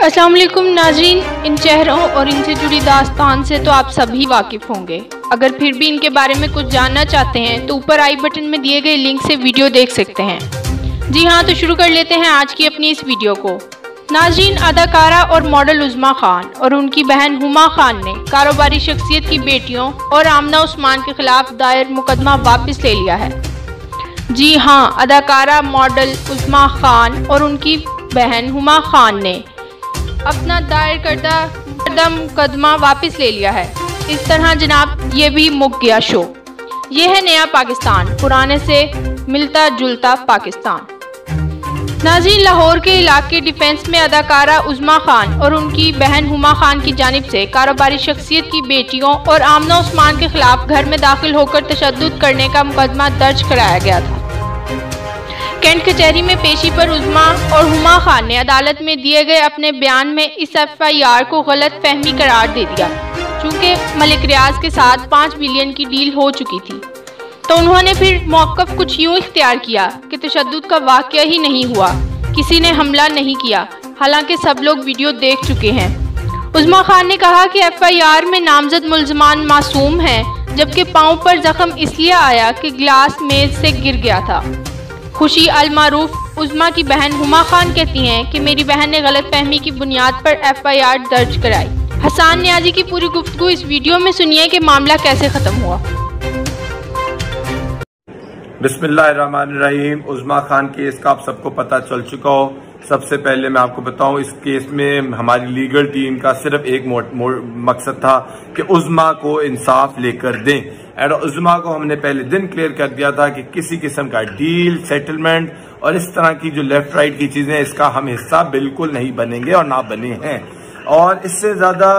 अस्सलाम वालेकुम नाज़रीन, इन चेहरों और इनसे जुड़ी दास्तान से तो आप सभी वाकिफ़ होंगे। अगर फिर भी इनके बारे में कुछ जानना चाहते हैं तो ऊपर आई बटन में दिए गए लिंक से वीडियो देख सकते हैं। जी हाँ, तो शुरू कर लेते हैं आज की अपनी इस वीडियो को। नाज़रीन, अदाकारा और मॉडल उज़्मा खान और उनकी बहन हुमा खान ने कारोबारी शख्सियत की बेटियों और आमना उस्मान के खिलाफ दायर मुकदमा वापस ले लिया है। जी हाँ, अदाकारा मॉडल उज़्मा खान और उनकी बहन हुमा खान ने अपना दायर करदा मुकदमा वापस ले लिया है। इस तरह जनाब ये भी मुक गया शो। ये है नया पाकिस्तान, पुराने से मिलता जुलता पाकिस्तान। नाज़रीन, लाहौर के इलाके डिफेंस में अदाकारा उज़्मा खान और उनकी बहन हुमा खान की जानिब से कारोबारी शख्सियत की बेटियों और आमना उस्मान के खिलाफ घर में दाखिल होकर तशद्दुद करने का मुकदमा दर्ज कराया गया था। कैंट कचहरी में पेशी पर उज़्मा और हुमा खान ने अदालत में दिए गए अपने बयान में इस FIR को गलत फहमी करार दे दिया। चूँकि मलिक रियाज के साथ 5 बिलियन की डील हो चुकी थी, तो उन्होंने फिर मौक़िफ़ कुछ यूँ इख्तियार किया कि तशद्दुद का वाक़या ही नहीं हुआ, किसी ने हमला नहीं किया, हालांकि सब लोग वीडियो देख चुके हैं। उज़्मा खान ने कहा कि FIR में नामजद मुल्ज़मान मासूम हैं, जबकि पाँव पर ज़ख्म इसलिए आया कि गिलास मेज़ से गिर गया था। खुशी अल मारूफ उज़्मा की बहन हुमा खान कहती हैं कि मेरी बहन ने गलत फहमी की बुनियाद पर FIR दर्ज कराई। हसन नियाज़ी की पूरी गुफ्तगू इस वीडियो में सुनिए कि मामला कैसे ख़त्म हुआ। बिस्मिल्लाहिर्रहमानिर्रहीम। उज़्मा खान केस का आप सबको पता चल चुका हो। सबसे पहले मैं आपको बताऊं, इस केस में हमारी लीगल टीम का सिर्फ एक मकसद था कि उज़्मा को इंसाफ लेकर दें। और उज़्मा को हमने पहले दिन क्लियर कर दिया था कि किसी किस्म का डील, सेटलमेंट और इस तरह की जो लेफ्ट राइट की चीजें, इसका हम हिस्सा बिल्कुल नहीं बनेंगे और ना बने हैं। और इससे ज्यादा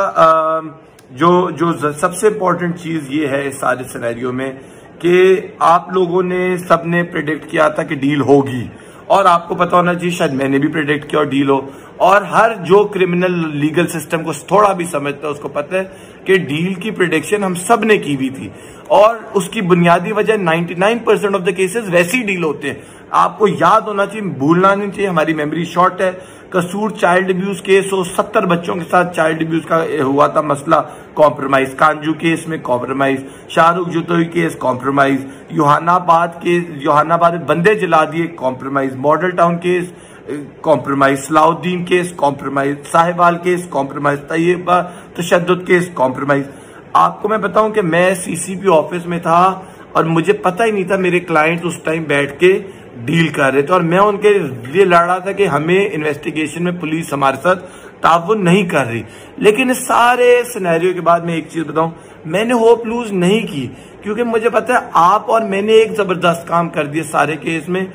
जो सबसे इम्पोर्टेंट चीज ये है इस सारे सिनेरियो में कि आप लोगों ने सबने प्रेडिक्ट किया था कि डील होगी, और आपको पता होना चाहिए, शायद मैंने भी प्रेडिक्ट किया और डील हो। और हर जो क्रिमिनल लीगल सिस्टम को थोड़ा भी समझता है उसको पता है कि डील की प्रेडिक्शन हम सब ने की हुई थी, और उसकी बुनियादी वजह 99% ऑफ द केसेस वैसे ही डील होते हैं। आपको याद होना चाहिए, भूलना नहीं चाहिए, हमारी मेमोरी शॉर्ट है। कसूर चाइल्ड अब्यूज केस हो, 70 बच्चों के साथ चाइल्ड अब्यूज का हुआ था मसला, कॉम्प्रोमाइज। कांजू केस में compromise, Shahrukh Jatoi case compromise, Youhanabad बंदे जला दिए compromise, model town case compromise, Salahuddin case compromise, Sahiwal case compromise, Tayyaba तशद्दुद केस कॉम्प्रोमाइज। आपको मैं बताऊं कि मैं CCP ऑफिस में था और मुझे पता ही नहीं था मेरे क्लाइंट उस टाइम बैठ के डील कर रहे थे, और मैं उनके लिए लड़ रहा था कि हमें इन्वेस्टिगेशन में पुलिस हमारे साथ ताउन नहीं कर रही। लेकिन इस सारे सिनेरियो के बाद मैं एक चीज बताऊं, मैंने होप लूज नहीं की, क्योंकि मुझे पता है आप और मैंने एक जबरदस्त काम कर दिया सारे केस में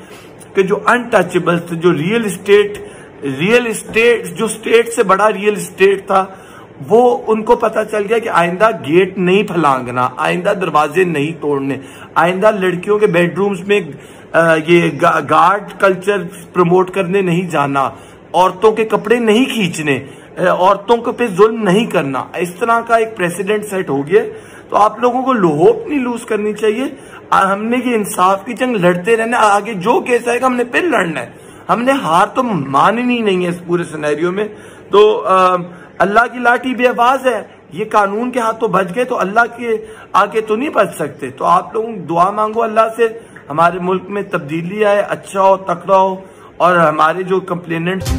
कि जो अनटचेबल्स थे, जो रियल एस्टेट जो स्टेट से बड़ा रियल एस्टेट था, वो उनको पता चल गया कि आइंदा गेट नहीं फलांगना, आइंदा दरवाजे नहीं तोड़ने, आइंदा लड़कियों के बेडरूम्स में ये गार्ड कल्चर प्रमोट करने नहीं जाना, औरतों के कपड़े नहीं खींचने, औरतों को पे जुल्म नहीं करना। इस तरह का एक प्रेसिडेंट सेट हो गया। तो आप लोगों को होप नहीं लूज करनी चाहिए। हमने ये इंसाफ की जंग लड़ते रहना, आगे जो केस आएगा हमने फिर लड़ना है, हमने हार तो माननी नहीं है इस पूरे सिनेरियो में। तो अल्लाह की लाठी बेआवाज है, ये कानून के हाथों बच गए तो अल्लाह के आगे तो नहीं बच सकते। तो आप लोग दुआ मांगो अल्लाह से, हमारे मुल्क में तब्दीली आए, अच्छा हो, तकड़ा हो, और हमारे जो कंप्लेनेंट्स